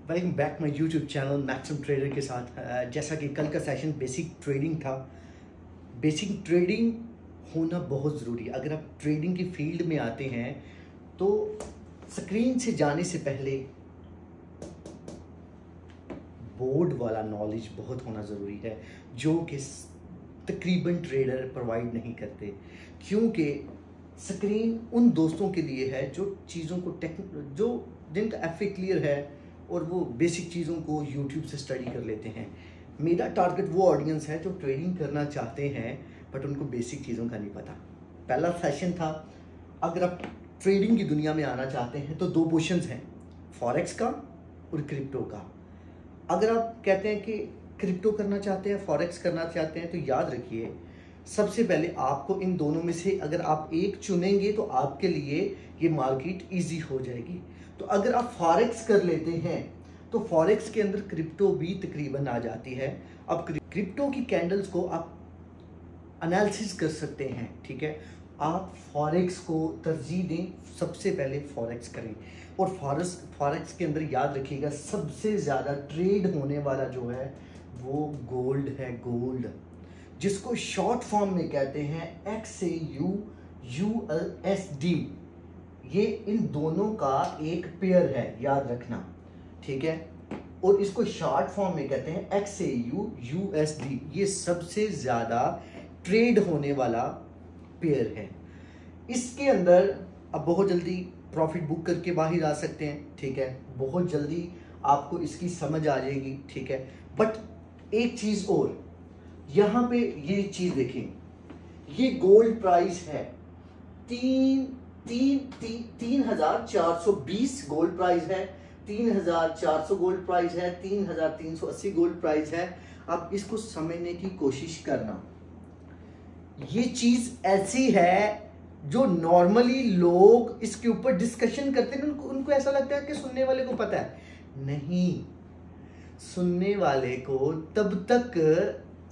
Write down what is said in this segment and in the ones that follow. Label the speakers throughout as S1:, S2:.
S1: Welcome back my YouTube channel Maxim Trader के साथ। जैसा कि कल का सेशन बेसिक ट्रेडिंग था। बेसिक ट्रेडिंग होना बहुत ज़रूरी। अगर आप ट्रेडिंग की फील्ड में आते हैं तो स्क्रीन से जाने से पहले बोर्ड वाला नॉलेज बहुत होना ज़रूरी है, जो कि तकरीबन ट्रेडर प्रोवाइड नहीं करते, क्योंकि स्क्रीन उन दोस्तों के लिए है जो चीज़ों को जो जिनका एफए क्लियर है और वो बेसिक चीज़ों को यूट्यूब से स्टडी कर लेते हैं। मेरा टारगेट वो ऑडियंस है जो ट्रेडिंग करना चाहते हैं बट उनको बेसिक चीज़ों का नहीं पता। पहला सेशन था, अगर आप ट्रेडिंग की दुनिया में आना चाहते हैं तो दो पोर्शंस हैं, फॉरेक्स का और क्रिप्टो का। अगर आप कहते हैं कि क्रिप्टो करना चाहते हैं, फॉरेक्स करना चाहते हैं, तो याद रखिए सबसे पहले आपको इन दोनों में से अगर आप एक चुनेंगे तो आपके लिए ये मार्केट इजी हो जाएगी। तो अगर आप फॉरेक्स कर लेते हैं तो फॉरेक्स के अंदर क्रिप्टो भी तकरीबन आ जाती है। अब क्रिप्टो की कैंडल्स को आप एनालिसिस कर सकते हैं, ठीक है। आप फॉरेक्स को तरजीह दें, सबसे पहले फॉरेक्स करें। और फॉरेक्स के अंदर याद रखिएगा सबसे ज़्यादा ट्रेड होने वाला जो है वो गोल्ड है। गोल्ड जिसको शॉर्ट फॉर्म में कहते हैं XAUUSD, ये इन दोनों का एक पेयर है, याद रखना, ठीक है। और इसको शॉर्ट फॉर्म में कहते हैं XAUUSD। ये सबसे ज़्यादा ट्रेड होने वाला पेयर है। इसके अंदर अब बहुत जल्दी प्रॉफिट बुक करके बाहर आ सकते हैं, ठीक है। बहुत जल्दी आपको इसकी समझ आ जाएगी, ठीक है। बट एक चीज़ और, यहाँ पे ये चीज़ देखें, ये गोल्ड प्राइस है 3,420 गोल्ड प्राइस है, 3,400 गोल्ड प्राइस है, 3,380 गोल्ड प्राइस है। अब इसको समझने की कोशिश करना। ये चीज़ ऐसी है जो नॉर्मली लोग इसके ऊपर डिस्कशन करते हैं, उनको ऐसा लगता है कि सुनने वाले को पता है। नहीं, सुनने वाले को तब तक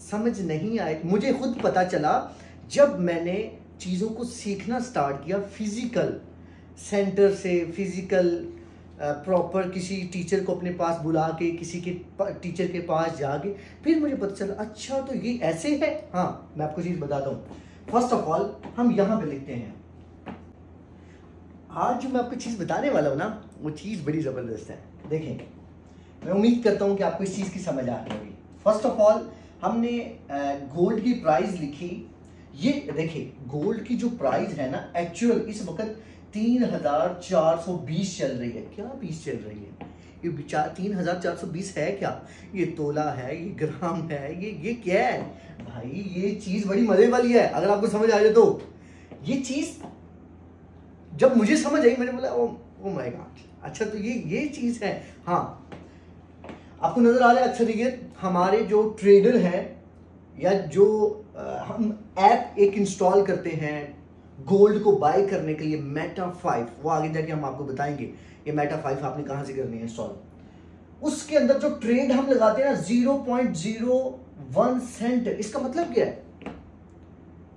S1: समझ नहीं आए। मुझे खुद पता चला जब मैंने चीज़ों को सीखना स्टार्ट किया फिजिकल सेंटर से, फिजिकल प्रॉपर किसी टीचर को अपने पास बुला के, किसी के टीचर के पास जाके, फिर मुझे पता चला अच्छा तो ये ऐसे है। हाँ, मैं आपको चीज़ बताता हूँ। फर्स्ट ऑफ ऑल हम यहाँ पे लिखते हैं। आज जो मैं आपको चीज़ बताने वाला हूँ ना, वो चीज़ बड़ी ज़बरदस्त है। देखें, मैं उम्मीद करता हूँ कि आपको इस चीज़ की समझ आ रही होगी। फर्स्ट ऑफ ऑल हमने गोल्ड की प्राइस लिखी। ये देखिए गोल्ड की जो प्राइस है ना, एक्चुअल इस वक्त 3,420 चल रही है। क्या 20 चल रही है? ये 3,420 है क्या? ये तोला है, ये ग्राम है, ये क्या है भाई? ये चीज़ बड़ी मजे वाली है अगर आपको समझ आ जाए तो। ये चीज़ जब मुझे समझ आई, मैंने बोला ओ माय गॉड, अच्छा तो ये चीज़ है। हाँ, आपको नजर आ रहा है अक्सरियत हमारे जो ट्रेडर हैं या जो हम ऐप एक इंस्टॉल करते हैं गोल्ड को बाय करने के लिए, मेटा 5, वो आगे जाके हम आपको बताएंगे ये मेटा 5 आपने कहां से करनी है इंस्टॉल। उसके अंदर जो ट्रेड हम लगाते हैं ना 0.01 सेंट, इसका मतलब क्या है?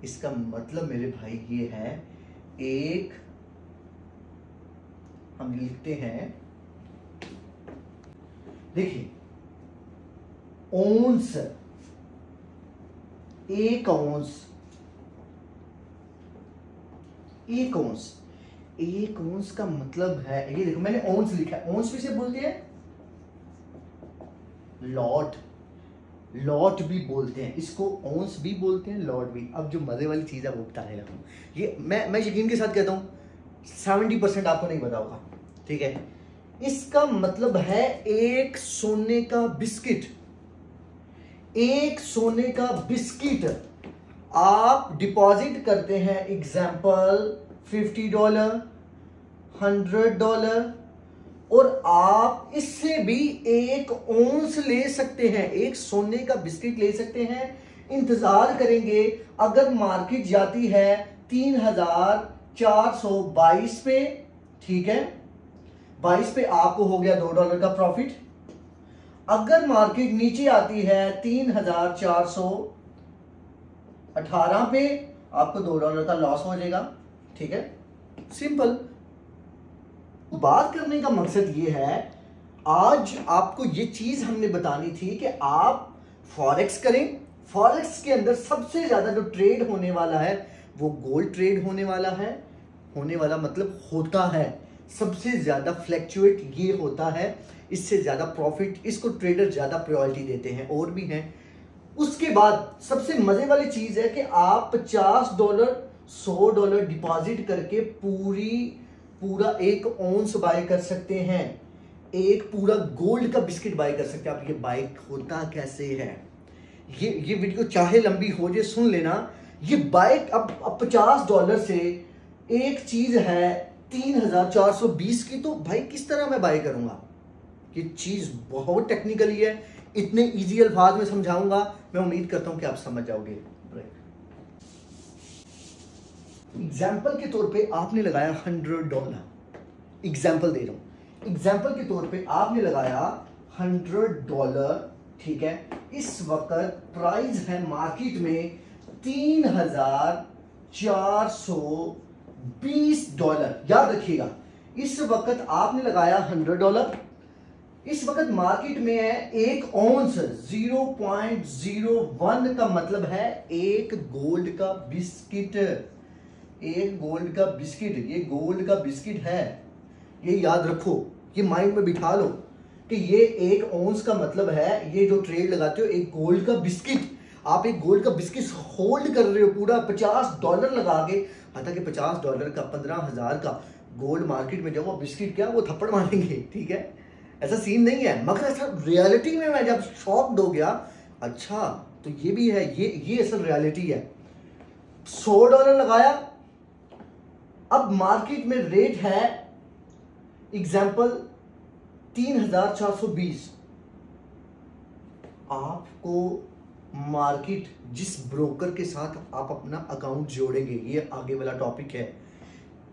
S1: इसका मतलब मेरे भाई ये है, एक हम लिखते हैं, देखिए ओंस, एक ओंस, एक ओंस, एक ओंस का मतलब है, ये देखो मैंने ओंस लिखा है। ओंस भी से बोलते हैं लॉट, लॉट भी बोलते हैं इसको, ओंस भी बोलते हैं, लॉट भी। अब जो मजे वाली चीज है वो बता रहा हूं, ये मैं यकीन के साथ कहता हूं 70% आपको नहीं पता होगा, ठीक है। इसका मतलब है एक सोने का बिस्किट। एक सोने का बिस्किट आप डिपॉजिट करते हैं, एग्जाम्पल $50, $100, और आप इससे भी एक ओंस ले सकते हैं, एक सोने का बिस्किट ले सकते हैं। इंतजार करेंगे, अगर मार्केट जाती है 3,422 पे, ठीक है, 22 पे आपको हो गया $2 का प्रॉफिट। अगर मार्केट नीचे आती है 3,418 पे, आपको $2 का लॉस हो जाएगा, ठीक है, सिंपल। बात करने का मकसद ये है, आज आपको ये चीज हमने बतानी थी कि आप फॉरेक्स करें। फॉरेक्स के अंदर सबसे ज्यादा जो ट्रेड होने वाला है वो गोल्ड ट्रेड होने वाला है। होने वाला मतलब होता है, सबसे ज्यादा फ्लैक्चुएट ये होता है, इससे ज्यादा प्रॉफिट इसको ट्रेडर ज्यादा प्रायोरिटी देते हैं, और भी हैं। उसके बाद सबसे मजे वाली चीज है कि आप $50 $100 डिपॉजिट करके पूरा 1 औंस बाय कर सकते हैं, एक पूरा गोल्ड का बिस्किट बाय कर सकते हैं। आप ये बाय होता कैसे है, ये वीडियो चाहे लंबी हो जाए सुन लेना। ये बाय अब $50 से एक चीज है 3420 की, तो भाई किस तरह मैं बाय करूंगा? ये चीज बहुत टेक्निकली है, इतने इजी अल्फाज में समझाऊंगा, मैं उम्मीद करता हूं कि आप समझ जाओगे। एग्जाम्पल के तौर पे आपने लगाया $100, एग्जाम्पल दे रहा हूं, एग्जाम्पल के तौर पे आपने लगाया $100, ठीक है। इस वक्त प्राइस है मार्केट में $3420। याद रखिएगा, इस वक्त आपने लगाया $100, इस वक्त मार्केट में है 1 औंस 0.01 का मतलब है एक गोल्ड का बिस्किट। एक गोल्ड का बिस्किट, ये गोल्ड का बिस्किट है, ये याद रखो, ये माइंड में बिठा लो कि ये 1 औंस का मतलब है, ये जो ट्रेड लगाते हो एक गोल्ड का बिस्किट। आप एक गोल्ड का बिस्किट होल्ड कर रहे हो पूरा $50 लगा के, हालांकि $50 का 15,000 का गोल्ड मार्केट में जब वो बिस्किट क्या वो थप्पड़ मारेंगे, ठीक है, ऐसा सीन नहीं है। मगर ऐसा रियलिटी में मैं जब शॉक्ड हो गया, अच्छा तो ये भी है, ये असल रियलिटी है। $100 लगाया, अब मार्केट में रेट है एग्जाम्पल 3420। आपको मार्केट जिस ब्रोकर के साथ आप अपना अकाउंट जोड़ेंगे, ये आगे वाला टॉपिक है।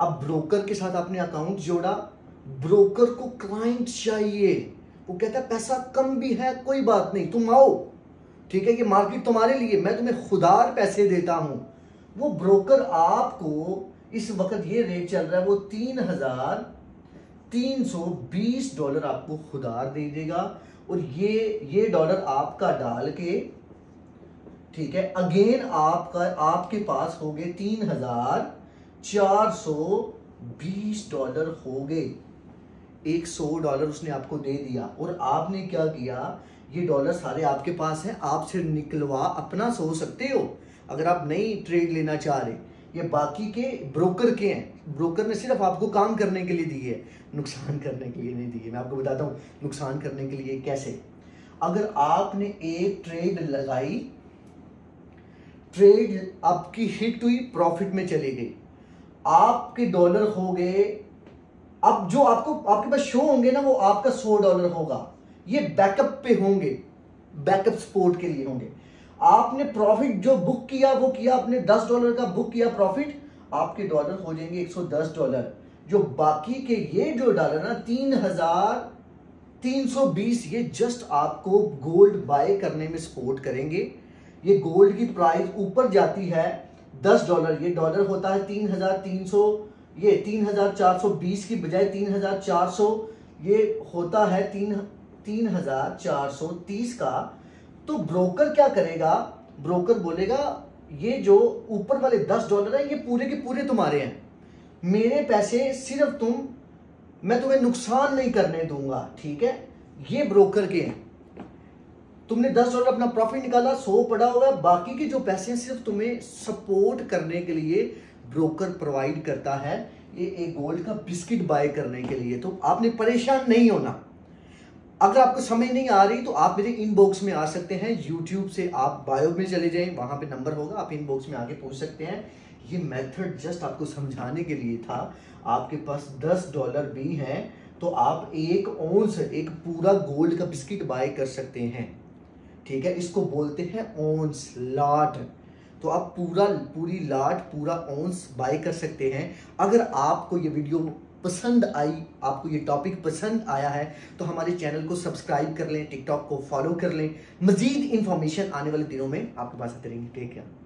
S1: अब ब्रोकर के साथ आपने अकाउंट जोड़ा, ब्रोकर को क्लाइंट चाहिए, वो कहता है पैसा कम भी है कोई बात नहीं, तुम आओ, ठीक है, ये मार्केट तुम्हारे लिए, मैं तुम्हें खुदार पैसे देता हूं। वो ब्रोकर आपको इस वक्त ये रेट चल रहा है वो $3,320 आपको खुदार दे देगा, और ये डॉलर आपका डाल के, ठीक है, अगेन आपके पास हो गए $3,420 हो गए। एक $100 उसने आपको दे दिया, और आपने क्या किया, ये डॉलर सारे आपके पास हैं, आप सिर्फ निकलवा अपना सो सकते हो अगर आप नई ट्रेड लेना चाह रहे। ये बाकी के ब्रोकर के हैं, ब्रोकर ने सिर्फ आपको काम करने के लिए दी है, नुकसान करने के लिए नहीं दी है। मैं आपको बताता हूँ नुकसान करने के लिए कैसे। अगर आपने एक ट्रेड लगाई, ट्रेड आपकी हिट हुई, प्रॉफिट में चले गई, आपके डॉलर हो गए, अब जो आपके पास शो होंगे ना वो आपका $100 होगा, ये बैकअप पे होंगे, बैकअप सपोर्ट के लिए होंगे। आपने प्रॉफिट जो बुक किया वो किया, आपने $10 का बुक किया प्रॉफिट, आपके डॉलर हो जाएंगे $110। जो बाकी के ये जो डॉलर ना 3,320, ये जस्ट आपको गोल्ड बाय करने में सपोर्ट करेंगे। ये गोल्ड की प्राइस ऊपर जाती है $10, ये डॉलर होता है 3,300, ये 3,420 की बजाय 3,400, ये होता है 3,430 का। तो ब्रोकर क्या करेगा, ब्रोकर बोलेगा ये जो ऊपर वाले $10 है ये पूरे के पूरे तुम्हारे हैं, मेरे पैसे सिर्फ मैं तुम्हें नुकसान नहीं करने दूंगा, ठीक है, ये ब्रोकर के हैं। तुमने $10 अपना प्रॉफिट निकाला, 100 पड़ा होगा, बाकी के जो पैसे हैं सिर्फ तुम्हें सपोर्ट करने के लिए ब्रोकर प्रोवाइड करता है, ये एक गोल्ड का बिस्किट बाय करने के लिए। तो आपने परेशान नहीं होना। अगर आपको समझ नहीं आ रही तो आप मेरे इनबॉक्स में आ सकते हैं, यूट्यूब से आप बायो में चले जाएं, वहां पे नंबर होगा, आप इनबॉक्स में आके पूछ सकते हैं। ये मेथड जस्ट आपको समझाने के लिए था। आपके पास $10 भी हैं तो आप 1 औंस, एक पूरा गोल्ड का बिस्किट बाय कर सकते हैं, ठीक है, इसको बोलते हैं औंस, लाट। तो आप पूरी लाट, पूरा औंस बाय कर सकते हैं। अगर आपको ये वीडियो पसंद आई, आपको ये टॉपिक पसंद आया है तो हमारे चैनल को सब्सक्राइब कर लें, टिकटॉक को फॉलो कर लें। मजीद इंफॉर्मेशन आने वाले दिनों में आपके पास आते रहेंगे। Take care.